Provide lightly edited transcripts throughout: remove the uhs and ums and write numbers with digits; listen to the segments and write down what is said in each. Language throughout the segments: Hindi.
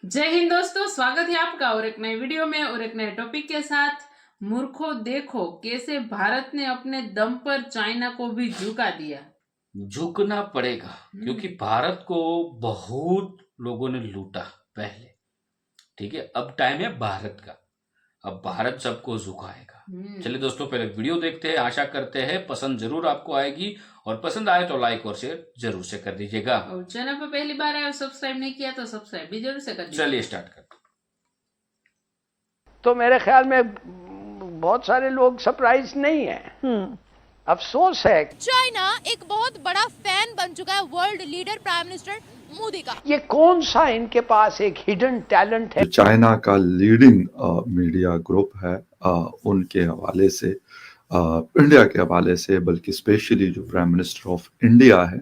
जय हिंद दोस्तों, स्वागत है आपका और एक नए वीडियो में और एक नए टॉपिक के साथ। मूर्खों देखो कैसे भारत ने अपने दम पर चाइना को भी झुका दिया। झुकना पड़ेगा क्योंकि भारत को बहुत लोगों ने लूटा पहले। ठीक है, अब टाइम है भारत का। अब भारत सबको झुकाएगा। चलिए दोस्तों, पहले वीडियो देखते हैं। आशा करते हैं पसंद जरूर आपको आएगी और पसंद आए तो लाइक और शेयर जरूर से कर दीजिएगा। और चैनल पर पहली बार आए और सब्सक्राइब नहीं किया तो सब्सक्राइब भी जरूर से कर दीजिए। चलिए स्टार्ट करते हैं। तो मेरे ख्याल में बहुत सारे लोग सरप्राइज नहीं है। अफसोस है। चाइना एक बहुत बड़ा फैन बन चुका है world leader prime minister Modi का। ये कौन सा इनके पास एक हिडन टैलेंट है। जो चाइना का लीडिंग मीडिया ग्रुप है, उनके हवाले से, इंडिया के हवाले से, बल्कि स्पेशली जो प्राइम मिनिस्टर ऑफ इंडिया है,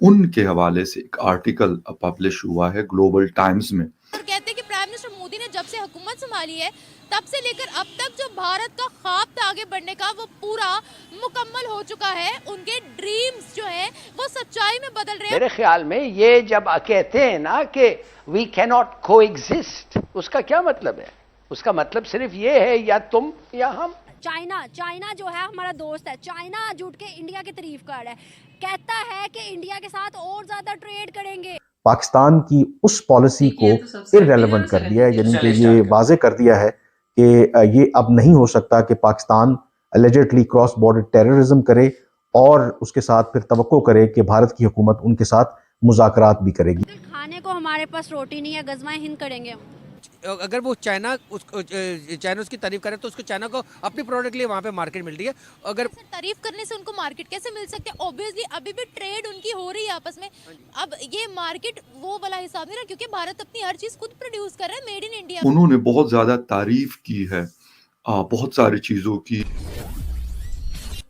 उनके हवाले से एक आर्टिकल पब्लिश हुआ है ग्लोबल टाइम्स में। और कहते हैं कि प्राइम मिनिस्टर मोदी ने जब से हुकूमत संभाली है तब से लेकर अब तक जो भारत का ख्वाब था आगे बढ़ने का वो पूरा मुकम्मल हो चुका है। उनके ड्रीम्स जो है वो सच्चाई में बदल रहे हैं। मेरे ख्याल में ये जब कहते हैं ना कि वी कैन नॉट को एग्जिस्ट, उसका क्या मतलब है? उसका मतलब सिर्फ ये है या तुम या हम। चाइना जो है हमारा दोस्त है। चाइना जुट के इंडिया की तारीफ कर रहा है, कहता है कि इंडिया के साथ और ज्यादा ट्रेड करेंगे। पाकिस्तान की उस पॉलिसी को इररेलेवेंट कर दिया है, यानी कि ये वाजे कर दिया है कि ये अब नहीं हो सकता कि Pakistan allegedly cross border terrorism करे और उसके साथ फिर तवक्को करे कि भारत की हुकूमत उनके साथ मुज़ाकरात भी करेगी। खाने को हमारे पास रोटी नहीं है, गज़वाए हिंद करेंगे हम। अगर वो चाइना उसकी तारीफ करे तो उसको चाइना को अपनी प्रोडक्ट के लिए वहाँ पे मार्केट मिल रही है। अगर तारीफ करने से उनको मार्केट कैसे मिल सकती है? ऑब्वियसली अभी भी ट्रेड उनकी हो रही है आपस में। अब ये मार्केट वो वाला हिसाब नहीं रहा क्योंकि भारत अपनी हर चीज खुद प्रोड्यूस कर रहा है, मेड इन इंडिया। उन्होंने बहुत ज्यादा तारीफ की है बहुत सारी चीजों की।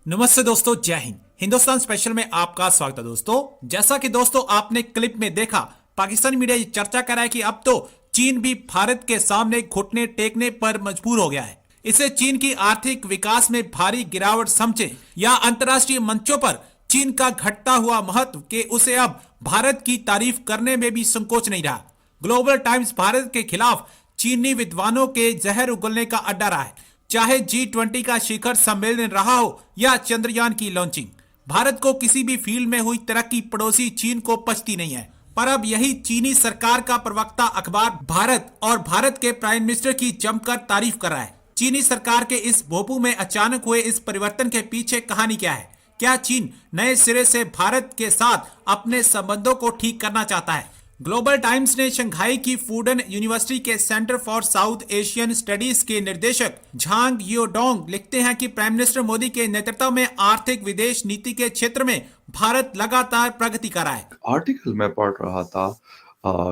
नमस्ते दोस्तों, जय हिंद। हिंदुस्तान स्पेशल में आपका स्वागत है दोस्तों। जैसा कि दोस्तों आपने क्लिप में देखा, पाकिस्तानी मीडिया ये चर्चा कर रहा है कि अब तो चीन भी भारत के सामने घुटने टेकने पर मजबूर हो गया है। इसे चीन की आर्थिक विकास में भारी गिरावट समझे या अंतर्राष्ट्रीय मंचों पर चीन का घटता हुआ महत्व के उसे अब भारत की तारीफ करने में भी संकोच नहीं रहा। ग्लोबल टाइम्स भारत के खिलाफ चीनी विद्वानों के जहर उगलने का अड्डा रहा है। चाहे G20 का शिखर सम्मेलन रहा हो या चंद्रयान की लॉन्चिंग, भारत को किसी भी फील्ड में हुई तरक्की पड़ोसी चीन को पचती नहीं है। पर अब यही चीनी सरकार का प्रवक्ता अखबार भारत और भारत के प्राइम मिनिस्टर की जमकर तारीफ कर रहा है। चीनी सरकार के इस भोपू में अचानक हुए इस परिवर्तन के पीछे कहानी क्या है? क्या चीन नए सिरे से भारत के साथ अपने संबंधों को ठीक करना चाहता है? ग्लोबल टाइम्स ने शंघाई की फूडन यूनिवर्सिटी के centre for south Asian studies के निदेशक झांग योडोंग लिखते हैं कि प्राइम मिनिस्टर मोदी के नेतृत्व में आर्थिक विदेश नीति के क्षेत्र में भारत लगातार प्रगति कर रहा है। आर्टिकल में पढ़ रहा था,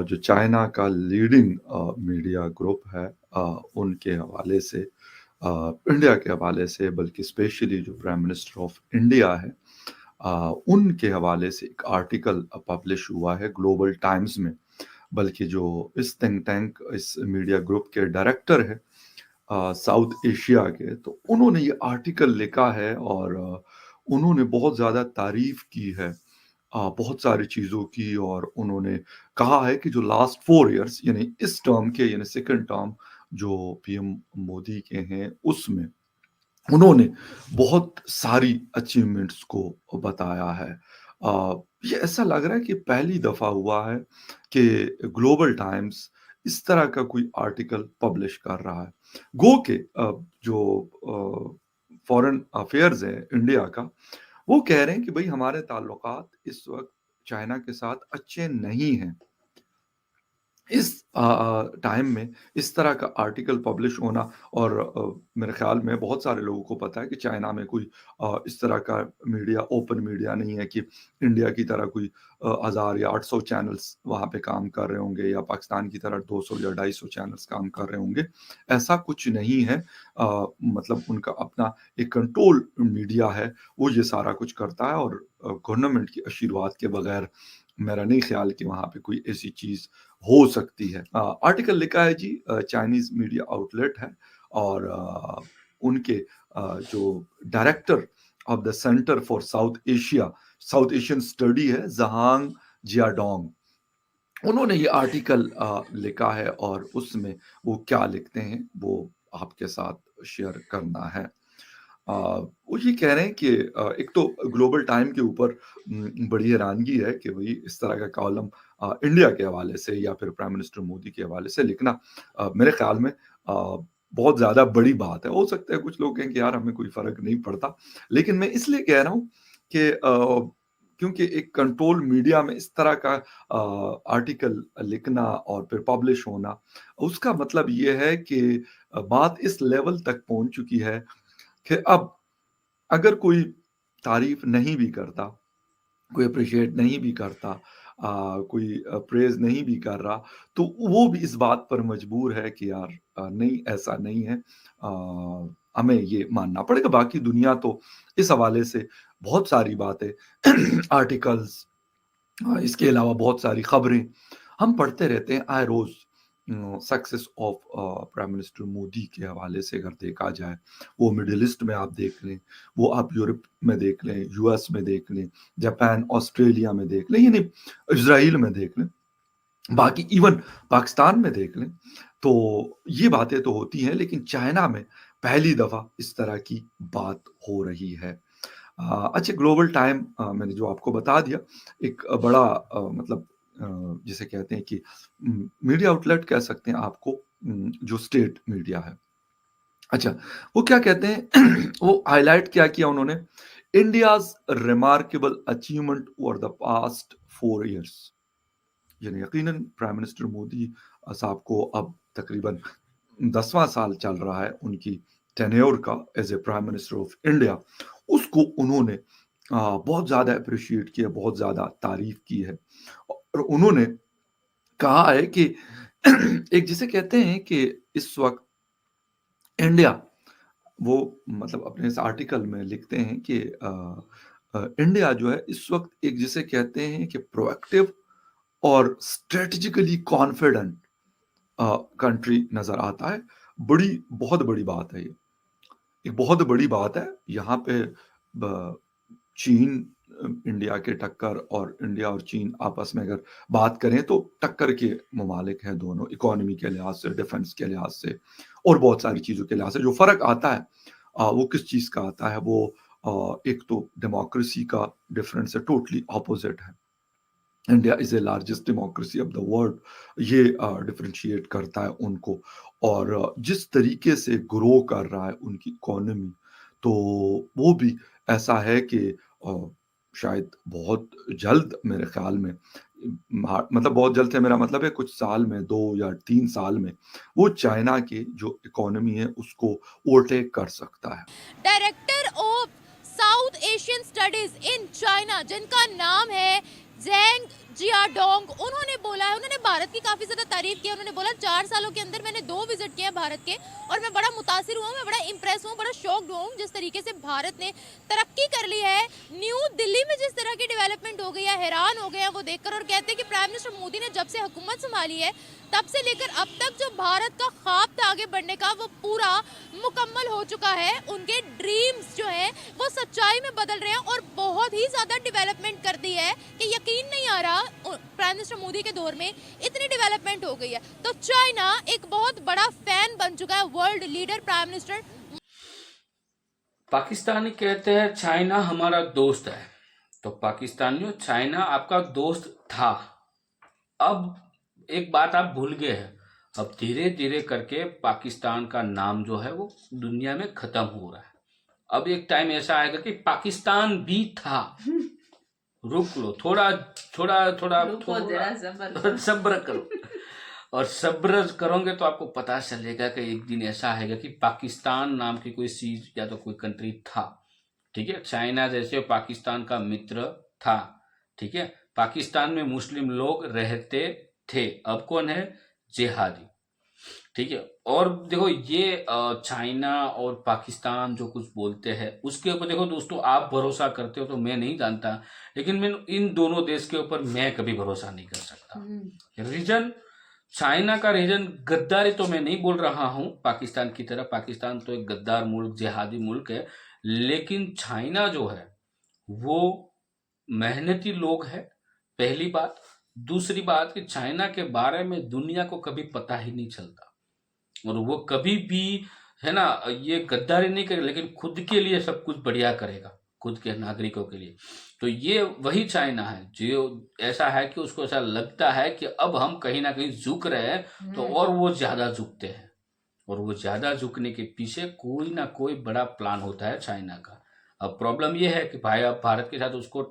जो चाइना का लीडिंग मीडिया ग्रुप है, उनके हवाले से, इंडिया के हवाले से, बल्कि स्पेशली जो प्राइम मिनिस्टर ऑफ इंडिया है, उनके हवाले से एक आर्टिकल पब्लिश हुआ है ग्लोबल टाइम्स में। बल्कि जो इस थिंक टैंक, इस मीडिया ग्रुप के डायरेक्टर है साउथ एशिया के, तो उन्होंने ये आर्टिकल लिखा है और उन्होंने बहुत ज़्यादा तारीफ की है बहुत सारी चीज़ों की। और उन्होंने कहा है कि जो लास्ट 4 इयर्स, यानी इस टर्म के, यानी सेकंड टर्म जो पीएम मोदी के हैं, उसमें उन्होंने बहुत सारी अचीवमेंट्स को बताया है। ये ऐसा लग रहा है कि पहली दफ़ा हुआ है कि ग्लोबल टाइम्स इस तरह का कोई आर्टिकल पब्लिश कर रहा है। गो के जो फॉरेन अफेयर्स है इंडिया का, वो कह रहे हैं कि भाई हमारे ताल्लुकात इस वक्त चाइना के साथ अच्छे नहीं हैं। इस टाइम में इस तरह का आर्टिकल पब्लिश होना, और मेरे ख्याल में बहुत सारे लोगों को पता है कि चाइना में कोई इस तरह का मीडिया, ओपन मीडिया नहीं है कि इंडिया की तरह कोई 1000 या 800 चैनल्स वहाँ पे काम कर रहे होंगे, या पाकिस्तान की तरह 200 या 250 चैनल्स काम कर रहे होंगे। ऐसा कुछ नहीं है। मतलब उनका अपना एक कंट्रोल मीडिया है, वो ये सारा कुछ करता है। और गवर्नमेंट की आशीर्वाद के बगैर मेरा नहीं ख्याल कि वहाँ पे कोई ऐसी चीज़ हो सकती है। आर्टिकल लिखा है जी, चाइनीज मीडिया आउटलेट है, और उनके जो director of the centre for south Asian study है, जहांग जियाडोंग, उन्होंने ये आर्टिकल लिखा है और उसमें वो क्या लिखते हैं वो आपके साथ शेयर करना है। वो ये कह रहे हैं कि एक तो ग्लोबल टाइम के ऊपर बड़ी हैरानगी है कि भाई इस तरह का कॉलम इंडिया के हवाले से या फिर प्राइम मिनिस्टर मोदी के हवाले से लिखना मेरे ख्याल में बहुत ज़्यादा बड़ी बात है। हो सकता है कुछ लोग कहें कि यार हमें कोई फ़र्क नहीं पड़ता, लेकिन मैं इसलिए कह रहा हूँ कि क्योंकि एक कंट्रोल मीडिया में इस तरह का आर्टिकल लिखना और फिर पब्लिश होना, उसका मतलब ये है कि बात इस लेवल तक पहुँच चुकी है कि अब अगर कोई तारीफ नहीं भी करता, कोई अप्रिशिएट नहीं भी करता, कोई प्रेज़ नहीं भी कर रहा, तो वो भी इस बात पर मजबूर है कि यार नहीं ऐसा नहीं है, हमें ये मानना पड़ेगा। बाकी दुनिया तो इस हवाले से बहुत सारी बातें आर्टिकल्स, इसके अलावा बहुत सारी खबरें हम पढ़ते रहते हैं आए रोज़। Success of prime minister Modi के हवाले से अगर देखा जाए, वो मिडल ईस्ट में आप देख लें, वो आप यूरोप में देख लें, यूएस में देख लें, जापान, ऑस्ट्रेलिया में देख लें, यानी इज़राइल में देख लें, बाकी इवन पाकिस्तान में देख लें, तो ये बातें तो होती हैं, लेकिन चाइना में पहली दफ़ा इस तरह की बात हो रही है। अच्छा, ग्लोबल टाइम मैंने जो आपको बता दिया, एक बड़ा मतलब जिसे कहते हैं कि मीडिया आउटलेट कह सकते हैं आपको, जो स्टेट मीडिया है। अच्छा, वो क्या कहते हैं वो हाइलाइट क्या किया उन्होंने, India's remarkable achievement over the past 4 years. यानी यकीनन प्राइम मिनिस्टर मोदी साहब को अब तकरीबन 10वां साल चल रहा है उनकी टेन्योर का as a prime minister of India. उसको उन्होंने बहुत ज़्यादा अप्रिशिएट किया, बहुत ज़्यादा तारीफ की है और उन्होंने कहा है कि एक जिसे कहते हैं कि इस वक्त इंडिया, वो मतलब अपने इस आर्टिकल में लिखते हैं कि इंडिया जो है इस वक्त एक जिसे कहते हैं कि प्रोएक्टिव और स्ट्रेटेजिकली कॉन्फिडेंट कंट्री नजर आता है। बहुत बड़ी बात है ये, एक बहुत बड़ी बात है। यहाँ पे चीन इंडिया के टक्कर, और इंडिया और चीन आपस में अगर बात करें तो टक्कर के ममालिक हैं दोनों, इकोनॉमी के लिहाज से, डिफेंस के लिहाज से और बहुत सारी चीज़ों के लिहाज से। जो फ़र्क आता है वो किस चीज़ का आता है, वो एक तो डेमोक्रेसी का डिफरेंस है, टोटली ऑपोजिट है। India is a largest democracy of the world, ये डिफरेंशिएट करता है उनको। और जिस तरीके से ग्रो कर रहा है उनकी इकोनॉमी, तो वो भी ऐसा है कि शायद बहुत जल्द, मेरे ख्याल में मतलब बहुत जल्द है, मेरा मतलब है कुछ साल में, 2 या 3 साल में वो चाइना की जो इकोनॉमी है उसको ओवरटेक कर सकता है। Director of south Asian studies in China, जिनका नाम है ज़ेंग जियाडोंग, उन्होंने बोला है, उन्होंने भारत की काफ़ी ज़्यादा तारीफ की है। उन्होंने बोला 4 सालों के अंदर मैंने 2 विजिट किए हैं भारत के, और मैं बड़ा मुतासिर हुआ हूँ, मैं बड़ा इम्प्रेस हुआ, बड़ा शॉक्ड हुआ हूँ जिस तरीके से भारत ने तरक्की कर ली है। न्यू दिल्ली में जिस तरह की डेवलपमेंट हो गई है, हैरान हो गए हैं वो देखकर, और कहते हैं कि प्राइम मिनिस्टर मोदी ने जब से हुकूमत संभाली है तब से लेकर अब तक जो भारत का ख्वाब था आगे बढ़ने का, वो पूरा मुकम्मल हो चुका है। उनके ड्रीम्स जो है वो सच्चाई में बदल रहे हैं और बहुत ही ज़्यादा डेवलपमेंट कर दी है कि यकीन नहीं आ रहा प्राइम मिनिस्टर मोदी के दौर में इतनी डेवलपमेंट हो गई है। तो चाइना एक बहुत बड़ा फैन बन चुका है, world leader prime minister. Pakistani कहते हैं चाइना हमारा दोस्त है, तो पाकिस्तानियों चाइना आपका दोस्त था। अब एक बात आप भूल गए हैं, अब धीरे धीरे करके पाकिस्तान का नाम जो है वो दुनिया में खत्म हो रहा है। अब एक टाइम ऐसा आएगा कि पाकिस्तान भी था। रुक लो, थोड़ा सब्र करो, और सब्र करोगे तो आपको पता चलेगा कि एक दिन ऐसा आएगा कि पाकिस्तान नाम की कोई चीज या तो कोई कंट्री था। ठीक है, चाइना जैसे पाकिस्तान का मित्र था। ठीक है, पाकिस्तान में मुस्लिम लोग रहते थे, अब कौन है? जिहादी। ठीक है, और देखो ये चाइना और पाकिस्तान जो कुछ बोलते हैं उसके ऊपर देखो दोस्तों, आप भरोसा करते हो तो मैं नहीं जानता, लेकिन मैं इन दोनों देश के ऊपर मैं कभी भरोसा नहीं कर सकता। रीजन, चाइना का रीजन गद्दारी तो मैं नहीं बोल रहा हूं पाकिस्तान की तरह, पाकिस्तान तो एक गद्दार मुल्क, जिहादी मुल्क है, लेकिन चाइना जो है वो मेहनती लोग है, पहली बात। दूसरी बात कि चाइना के बारे में दुनिया को कभी पता ही नहीं चलता, और वो कभी भी है ना ये गद्दारी नहीं करेगा, लेकिन खुद के लिए सब कुछ बढ़िया करेगा, खुद के नागरिकों के लिए। तो ये वही चाइना है जो ऐसा है कि उसको ऐसा लगता है कि अब हम कहीं ना कहीं झुक रहे हैं, तो और वो ज्यादा झुकते हैं, और वो ज्यादा झुकने के पीछे कोई ना कोई बड़ा प्लान होता है चाइना का। अब प्रॉब्लम ये है कि भाई अब भारत के साथ उसको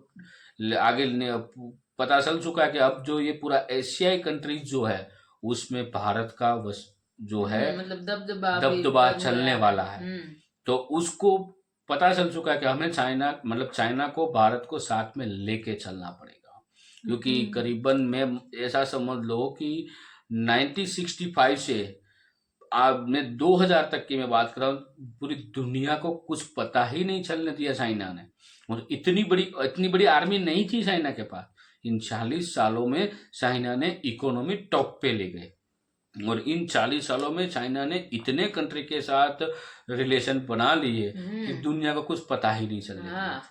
आगे पता चल चुका है कि अब जो ये पूरा एशियाई कंट्रीज जो है उसमें भारत का जो है मतलब दबदबा चलने वाला है। तो उसको पता चल चुका है कि हमें चाइना को भारत को साथ में लेके चलना पड़ेगा, क्योंकि करीबन मैं ऐसा समझ लो कि 1965 से मैं 2000 तक की मैं बात कर रहा हूँ, पूरी दुनिया को कुछ पता ही नहीं चलने दिया चाइना ने। और इतनी बड़ी आर्मी नहीं थी चाइना के पास। इन 40 सालों में चाइना ने इकोनॉमी टॉप पे ले गए, और इन 40 सालों में चाइना ने इतने कंट्री के साथ रिलेशन बना लिए कि दुनिया को कुछ पता ही नहीं चलने दिया।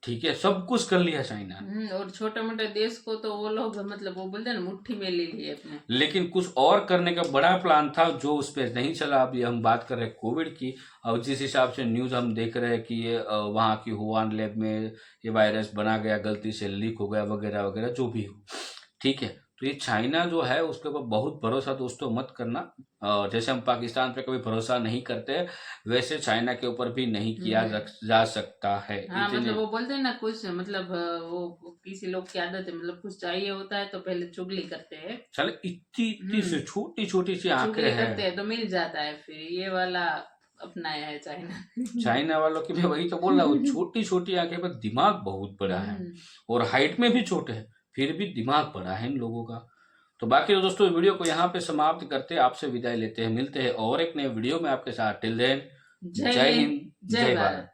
ठीक है, सब कुछ कर लिया चाइना ने। और छोटे मोटे देश को तो वो लोग मतलब वो बोलते हैं ना मुट्ठी में ले लिए अपने। लेकिन कुछ और करने का बड़ा प्लान था जो उस पर नहीं चला। अभी हम बात कर रहे हैं कोविड की, और जिस हिसाब से न्यूज हम देख रहे हैं कि ये वहाँ की वुहान लैब में ये वायरस बना गया, गलती से लीक हो गया वगैरह वगैरह जो भी हो, ठीक है। तो ये चाइना जो है उसके ऊपर बहुत भरोसा दोस्तों मत करना। जैसे हम पाकिस्तान पे कभी भरोसा नहीं करते, वैसे चाइना के ऊपर भी नहीं किया जा सकता है। हाँ, मतलब वो बोलते हैं ना कुछ मतलब वो किसी लोग की आदत है, मतलब कुछ चाहिए होता है तो पहले चुगली करते हैं। चले इतनी से छोटी छोटी सी आंखें करते हैं तो मिल जाता है, फिर ये वाला अपनाया है चाइना। चाइना वालों की मैं वही तो बोल रहा हूँ, छोटी छोटी आंखें पर दिमाग बहुत बड़ा है, और हाइट में भी छोटे हैं फिर भी दिमाग बड़ा है इन लोगों का। तो बाकी दोस्तों वीडियो को यहाँ पे समाप्त करते, आपसे विदाई लेते हैं। मिलते हैं और एक नए वीडियो में आपके साथ। टिल देन, जय हिंद, जय भारत।